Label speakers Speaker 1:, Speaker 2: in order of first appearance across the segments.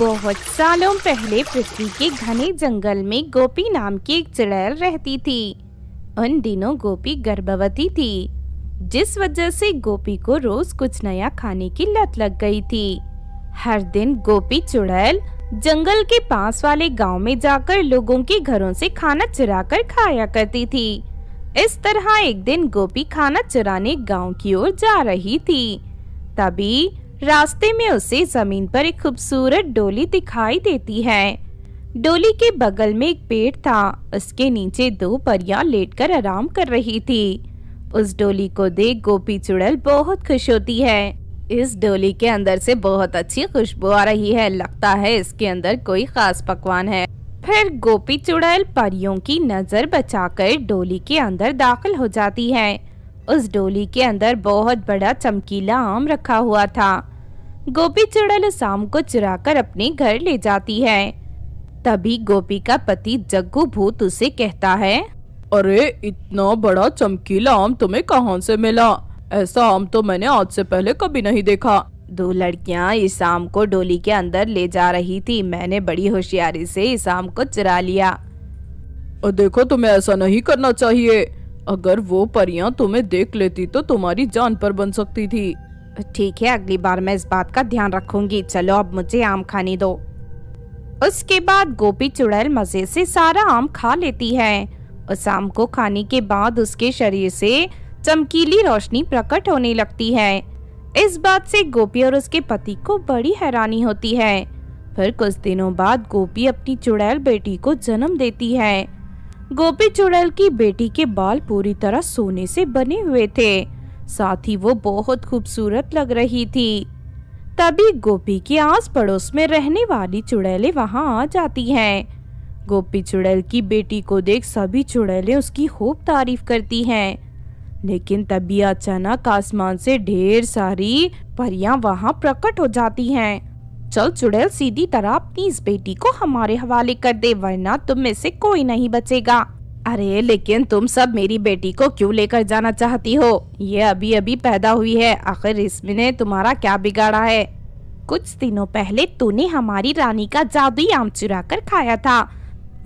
Speaker 1: बहुत सालों पहले पृथ्वी के घने जंगल में गोपी नाम की एक चुड़ैल रहती थी। उन दिनों गोपी गर्भवती थी, जिस वजह से गोपी को रोज कुछ नया खाने की लत लग गई थी। हर दिन गोपी चुड़ैल जंगल के पास वाले गांव में जाकर लोगों के घरों से खाना चुरा कर खाया करती थी। इस तरह एक दिन गोपी खाना चुराने गांव की ओर जा रही थी। तभी रास्ते में उसे जमीन पर एक खूबसूरत डोली दिखाई देती है। डोली के बगल में एक पेड़ था, उसके नीचे दो परियां लेटकर आराम कर रही थी। उस डोली को देख गोपी चुड़ैल बहुत खुश होती है। इस डोली के अंदर से बहुत अच्छी खुशबू आ रही है, लगता है इसके अंदर कोई खास पकवान है। फिर गोपी चुड़ैल परियों की नजर बचाकर डोली के अंदर दाखिल हो जाती है। उस डोली के अंदर बहुत बड़ा चमकीला आम रखा हुआ था। गोपी चुड़ैल उस आम को चुराकर अपने घर ले जाती है। तभी गोपी का पति जग्गू भूत उसे कहता है,
Speaker 2: अरे इतना बड़ा चमकीला आम तुम्हें कहाँ से मिला? ऐसा आम तो मैंने आज से पहले कभी नहीं देखा।
Speaker 1: दो लड़कियां इस आम को डोली के अंदर ले जा रही थी, मैंने बड़ी होशियारी से इस आम को चुरा लिया।
Speaker 2: और देखो, तुम्हें ऐसा नहीं करना चाहिए। अगर वो परियां तुम्हें देख लेती तो तुम्हारी जान पर बन सकती थी।
Speaker 1: ठीक है, अगली बार मैं इस बात का ध्यान रखूंगी। चलो अब मुझे आम खाने दो। उसके बाद गोपी चुड़ैल मजे से सारा आम खा लेती है। उस आम को खाने के बाद उसके शरीर से चमकीली रोशनी प्रकट होने लगती है। इस बात से गोपी और उसके पति को बड़ी हैरानी होती है। फिर कुछ दिनों बाद गोपी अपनी चुड़ैल बेटी को जन्म देती है। गोपी चुड़ैल की बेटी के बाल पूरी तरह सोने से बने हुए थे, साथ ही वो बहुत खूबसूरत लग रही थी। तभी गोपी के आस पड़ोस में रहने वाली चुड़ैलें वहां आ जाती हैं। गोपी चुड़ैल की बेटी को देख सभी चुड़ैलें उसकी खूब तारीफ करती हैं। लेकिन तभी अचानक आसमान से ढेर सारी परियां वहां प्रकट हो जाती हैं। चल चुड़ैल, सीधी तरह अपनी इस बेटी को हमारे हवाले कर दे, वरना तुम में से कोई नहीं बचेगा। अरे लेकिन तुम सब मेरी बेटी को क्यों लेकर जाना चाहती हो? ये अभी अभी पैदा हुई है, आखिर इसने तुम्हारा क्या बिगाड़ा है? कुछ दिनों पहले तूने हमारी रानी का जादुई आम चुरा कर खाया था।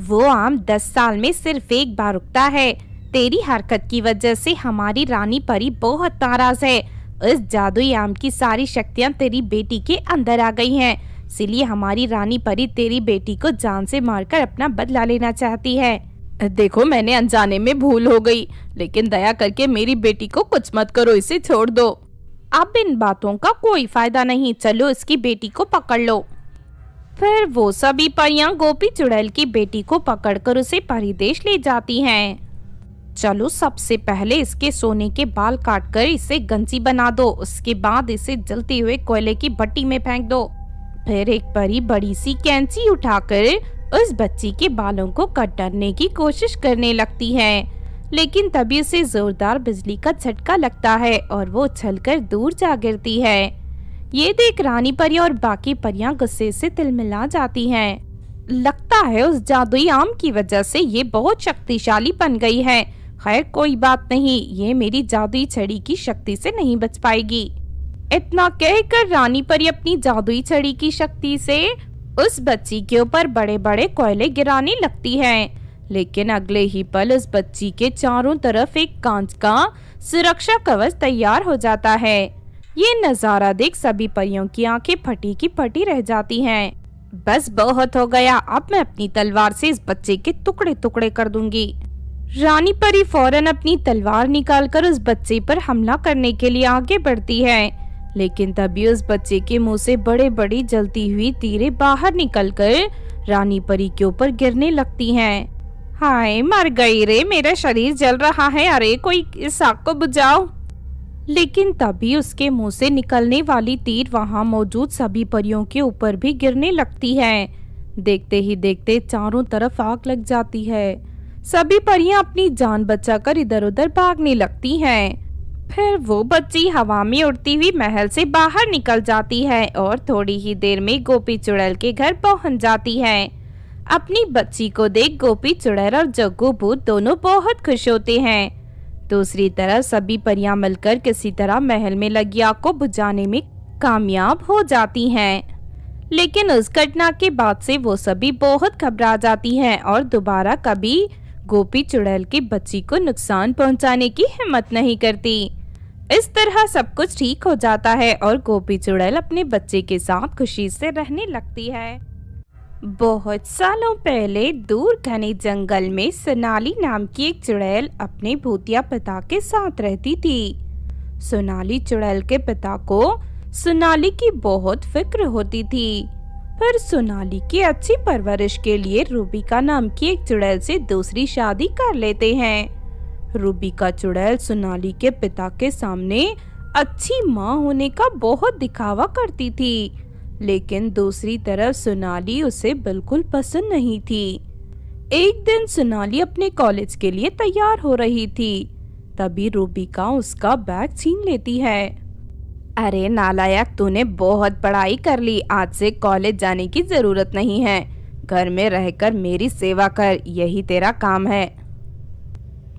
Speaker 1: वो आम 10 साल में सिर्फ एक बार उगता है। तेरी हरकत की वजह से हमारी रानी परी बहुत नाराज है। इस जादुई आम की सारी शक्तियाँ तेरी बेटी के अंदर आ गई हैं, इसलिए हमारी रानी परी तेरी बेटी को जान से मारकर अपना बदला लेना चाहती है।
Speaker 2: देखो, मैंने अनजाने में भूल हो गई, लेकिन दया करके मेरी बेटी को कुछ मत करो, इसे छोड़ दो।
Speaker 1: अब इन बातों का कोई फायदा नहीं, चलो इसकी बेटी को पकड़ लो। फिर वो सभी परियां गोपी चुड़ैल की बेटी को पकड़कर उसे परिदेश ले जाती हैं। चलो सबसे पहले इसके सोने के बाल काटकर इसे गंजी बना दो, उसके बाद इसे जलते हुए कोयले की भट्टी में फेंक दो। फिर एक परी बड़ी सी कैंची उठाकर उस बच्ची के बालों को कतरने की कोशिश करने लगती है। लेकिन तभी उसे जोरदार बिजली का झटका लगता है और वो उछलकर दूर जा गिरती है। ये देख रानी परी और बाकी परियां गुस्से से तिलमिला जाती हैं। लगता है उस जादुई आम की वजह से ये बहुत शक्तिशाली बन गई है। खैर कोई बात नहीं, ये मेरी जादुई छड़ी की शक्ति से नहीं बच पाएगी। इतना कहकर रानी परी अपनी जादुई छड़ी की शक्ति से उस बच्ची के ऊपर बड़े बड़े कोयले गिराने लगती है। लेकिन अगले ही पल उस बच्ची के चारों तरफ एक कांच का सुरक्षा कवच तैयार हो जाता है। ये नजारा देख सभी परियों की आंखें फटी की फटी रह जाती हैं। बस बहुत हो गया, अब मैं अपनी तलवार से इस बच्चे के टुकड़े टुकड़े कर दूंगी। रानी परी फौरन अपनी तलवार निकालकर उस बच्चे पर हमला करने के लिए आगे बढ़ती है। लेकिन तभी उस बच्चे के मुंह से बड़े बड़ी जलती हुई तीरें बाहर निकलकर रानी परी के ऊपर गिरने लगती हैं। हाय, मर गई रे, मेरा शरीर जल रहा है, अरे कोई इस आग को बुझाओ। लेकिन तभी उसके मुंह से निकलने वाली तीर वहां मौजूद सभी परियों के ऊपर भी गिरने लगती है। देखते ही देखते चारों तरफ आग लग जाती है। सभी परियां अपनी जान बचाकर इधर उधर भागने लगती हैं। फिर वो बच्ची हवा में उड़ती हुई महल से बाहर निकल जाती है और थोड़ी ही देर में गोपी चुड़ैल के घर पहुंच जाती है। अपनी बच्ची को देख गोपी चुड़ैल और जग्गू भूत दोनों बहुत खुश होते हैं। दूसरी तरफ सभी परियां मिलकर किसी तरह महल में लगी आग को बुझाने में कामयाब हो जाती हैं। लेकिन उस घटना के बाद से वो सभी बहुत घबरा जाती हैं और दोबारा कभी गोपी चुड़ैल की बच्ची को नुकसान पहुंचाने की हिम्मत नहीं करती। इस तरह सब कुछ ठीक हो जाता है और गोपी चुड़ैल अपने बच्चे के साथ खुशी से रहने लगती है। बहुत सालों पहले दूर घने जंगल में सोनाली नाम की एक चुड़ैल अपने भूतिया पिता के साथ रहती थी। सोनाली चुड़ैल के पिता को सोनाली की बहुत फिक्र होती थी, पर सोनाली की अच्छी परवरिश के लिए रूबिका नाम की एक चुड़ैल से दूसरी शादी कर लेते हैं। रूबिका चुड़ैल सोनाली के पिता के सामने अच्छी माँ होने का बहुत दिखावा करती थी, लेकिन दूसरी तरफ सोनाली उसे बिल्कुल पसंद नहीं थी। एक दिन सोनाली अपने कॉलेज के लिए तैयार हो रही थी, तभी रूबिका उसका बैग छीन लेती है। अरे नालायक, तूने बहुत पढ़ाई कर ली, आज से कॉलेज जाने की जरूरत नहीं है। घर में रहकर मेरी सेवा कर, यही तेरा काम है।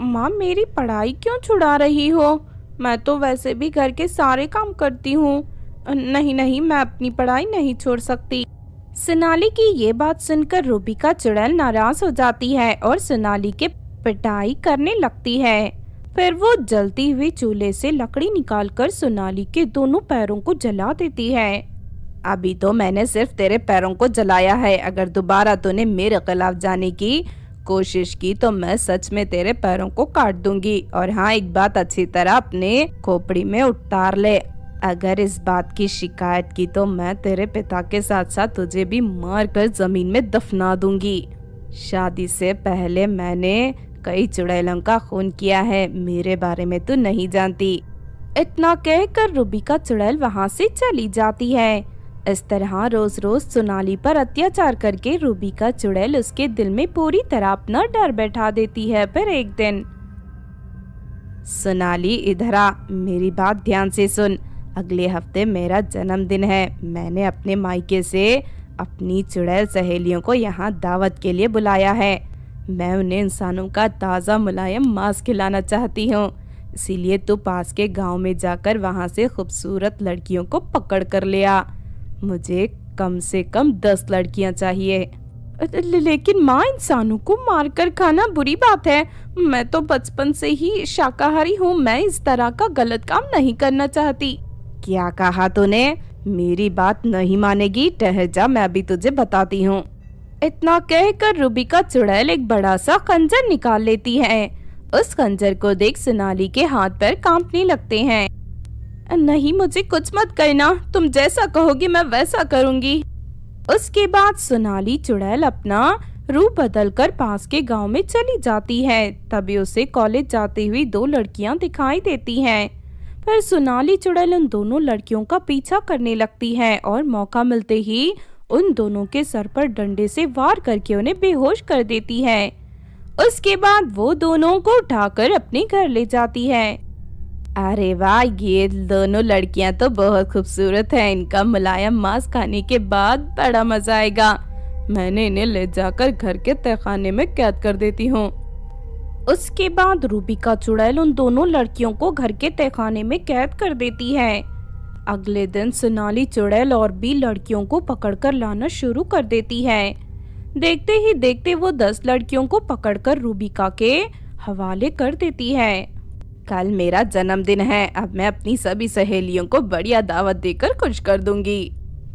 Speaker 1: माँ, मेरी पढ़ाई क्यों छुड़ा रही हो? मैं तो वैसे भी घर के सारे काम करती हूँ। नहीं नहीं, मैं अपनी पढ़ाई नहीं छोड़ सकती। सोनाली की ये बात सुनकर रूबिका चुड़ैल नाराज हो जाती है और सोनाली के पिटाई करने लगती है। फिर वो जलती हुई चूल्हे से लकड़ी निकालकर सोनाली के दोनों पैरों को जला देती है। अभी तो मैंने सिर्फ तेरे पैरों को जलाया है, अगर दोबारा तूने मेरे खिलाफ जाने की कोशिश की तो मैं सच में तेरे पैरों को काट दूंगी। और हाँ, एक बात अच्छी तरह अपने खोपड़ी में उतार ले, अगर इस बात की शिकायत की तो मैं तेरे पिता के साथ साथ तुझे भी मार कर जमीन में दफना दूंगी। शादी से पहले मैंने कई चुड़ैलों का खून किया है, मेरे बारे में तू नहीं जानती। इतना कहकर रूबिका चुड़ैल वहाँ से चली जाती है। इस तरह रोज रोज सोनाली पर अत्याचार करके रूबिका चुड़ैल उसके दिल में पूरी तरह अपना डर बैठा देती है। फिर एक दिन, सोनाली इधर आ, मेरी बात ध्यान से सुन। अगले हफ्ते मेरा जन्मदिन है। मैंने अपने मायके से अपनी चुड़ैल सहेलियों को यहाँ दावत के लिए बुलाया है। मैं उन्हें इंसानों का ताज़ा मुलायम मांस खिलाना चाहती हूँ, इसीलिए तू पास के गांव में जाकर वहाँ से खूबसूरत लड़कियों को पकड़ कर ले आ। मुझे कम से कम 10 लड़कियाँ चाहिए। लेकिन माँ, इंसानों को मारकर खाना बुरी बात है। मैं तो बचपन से ही शाकाहारी हूँ, मैं इस तरह का गलत काम नहीं करना चाहती। क्या कहा तूने? मेरी बात नहीं मानेगी, ठहर जा, मैं अभी तुझे बताती हूँ। इतना कहकर रूबिका चुड़ैल एक बड़ा सा खंजर निकाल लेती है। उस खंजर को देख सोनाली के हाथ पैर कांपने लगते हैं। नहीं, मुझे कुछ मत करना, तुम जैसा कहोगी मैं वैसा करूंगी। उसके बाद सोनाली चुड़ैल अपना रूप बदलकर पास के गांव में चली जाती है। तभी उसे कॉलेज जाती हुई 2 लड़कियां दिखाई देती हैं। फिर सोनाली चुड़ैल उन दोनों लड़कियों का पीछा करने लगती है और मौका मिलते ही उन दोनों के सर पर डंडे से वार करके उन्हें बेहोश कर देती है। उसके बाद वो दोनों को उठाकर अपने घर ले जाती है। अरे वाह, ये दोनों लड़कियां तो बहुत खूबसूरत हैं। इनका मुलायम मांस खाने के बाद बड़ा मजा आएगा। मैंने इन्हें ले जाकर घर के तहखाने में कैद कर देती हूँ। उसके बाद रूबिका चुड़ैल उन दोनों लड़कियों को घर के तहखाने में कैद कर देती है। अगले दिन सोनाली चुड़ैल और भी लड़कियों को पकड़कर लाना शुरू कर देती है। देखते ही देखते वो 10 लड़कियों को पकड़कर रूबिका के हवाले कर देती है। कल मेरा जन्मदिन है, अब मैं अपनी सभी सहेलियों को बढ़िया दावत देकर खुश कर दूंगी।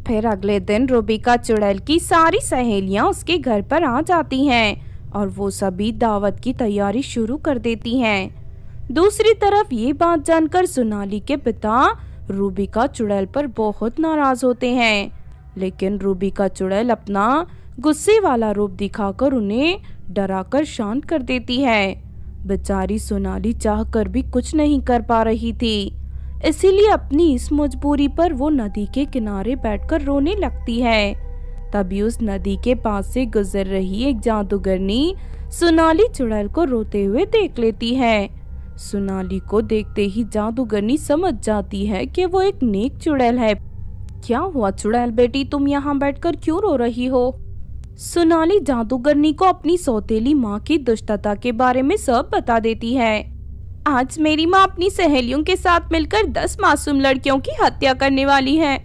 Speaker 1: फिर अगले दिन रूबिका चुड़ैल की सारी सहेलियां उसके घर पर आ जाती हैं और वो सभी दावत की तैयारी शुरू कर देती हैं। दूसरी तरफ ये बात जानकर सोनाली के पिता रूबिका चुड़ैल पर बहुत नाराज होते हैं, लेकिन रूबिका चुड़ैल अपना गुस्से वाला रूप दिखाकर उन्हें डराकर शांत कर देती है। बेचारी सोनाली चाहकर भी कुछ नहीं कर पा रही थी, इसीलिए अपनी इस मजबूरी पर वो नदी के किनारे बैठकर रोने लगती है। तभी उस नदी के पास से गुजर रही एक जादूगरनी सोनाली चुड़ैल को रोते हुए देख लेती है। सोनाली को देखते ही जादूगरनी समझ जाती है कि वो एक नेक चुड़ैल है। क्या हुआ चुड़ैल बेटी, तुम यहाँ बैठकर क्यों रो रही हो? सोनाली जादूगरनी को अपनी सौतेली माँ की दुष्टता के बारे में सब बता देती है। आज मेरी माँ अपनी सहेलियों के साथ मिलकर 10 मासूम लड़कियों की हत्या करने वाली है।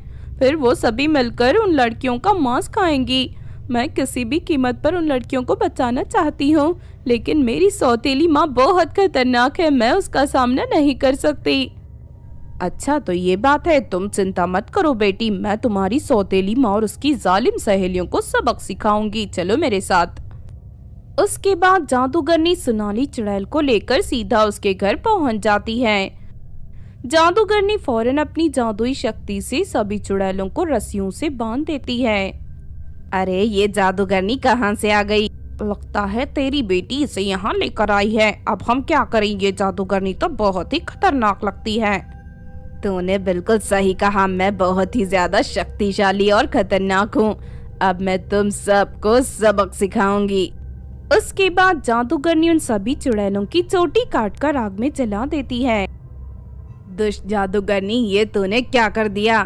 Speaker 1: फिर वो सभी मिलकर उन लड़कियों का मांस खाएंगी। मैं किसी भी कीमत पर उन लड़कियों को बचाना चाहती हूँ, लेकिन मेरी सौतेली माँ बहुत खतरनाक है, मैं उसका सामना नहीं कर सकती। अच्छा तो ये बात है, तुम चिंता मत करो बेटी, मैं तुम्हारी सौतेली माँ और उसकी जालिम सहेलियों को सबक सिखाऊंगी, चलो मेरे साथ। उसके बाद जादूगरनी सोनाली चुड़ैल को लेकर सीधा उसके घर पहुंच जाती है। जादूगरनी फौरन अपनी जादुई शक्ति से सभी चुड़ैलों को रस्सियों से बांध देती है। अरे ये जादूगरनी कहाँ से आ गई? लगता है तेरी बेटी इसे यहाँ लेकर आई है। अब हम क्या करेंगे? जादूगरनी तो बहुत ही खतरनाक लगती है। तूने बिल्कुल सही कहा, मैं बहुत ही ज्यादा शक्तिशाली और खतरनाक हूँ। अब मैं तुम सबको सबक सिखाऊंगी। उसके बाद जादूगरनी उन सभी चुड़ैलों की चोटी काटकर आग में जला देती है। दुष्ट जादूगरनी, ये तूने क्या कर दिया?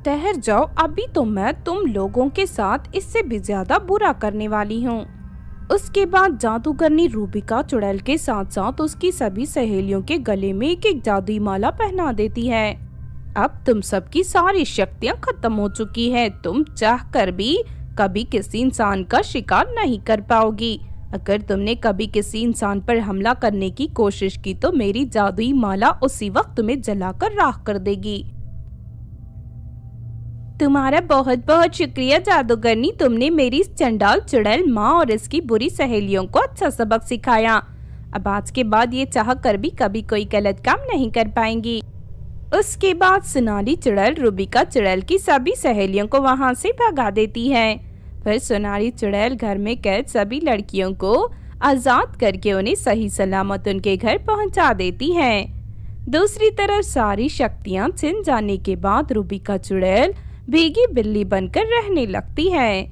Speaker 1: ठहर जाओ, अभी तो मैं तुम लोगों के साथ इससे भी ज्यादा बुरा करने वाली हूँ। उसके बाद जादूगरनी रूबिका चुड़ैल के साथ साथ उसकी सभी सहेलियों के गले में एक एक जादुई माला पहना देती है। अब तुम सबकी सारी शक्तियाँ खत्म हो चुकी है। तुम चाहकर भी कभी किसी इंसान का शिकार नहीं कर पाओगी। अगर तुमने कभी किसी इंसान पर हमला करने की कोशिश की तो मेरी जादुई माला उसी वक्त तुम्हें जलाकर राख कर देगी। तुम्हारा बहुत बहुत शुक्रिया जादूगरनी, तुमने मेरी इस चंडाल चुड़ैल माँ और इसकी बुरी सहेलियों को अच्छा सबक सिखाया। अब आज के बाद ये चाह कर भी कभी कोई गलत काम नहीं कर पाएंगी। उसके बाद सोनाली चुड़ैल रूबिका चुड़ैल की सभी सहेलियों को वहां से भगा देती है। फिर सोनाली चुड़ैल घर में कैद सभी लड़कियों को आजाद करके उन्हें सही सलामत उनके घर पहुंचा देती है। दूसरी तरफ सारी शक्तियां छिन जाने के बाद रूबिका चुड़ैल भीगी बिल्ली बनकर रहने लगती है।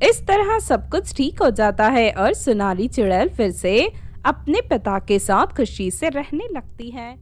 Speaker 1: इस तरह सब कुछ ठीक हो जाता है और सोनाली चुड़ैल फिर से अपने पिता के साथ खुशी से रहने लगती है।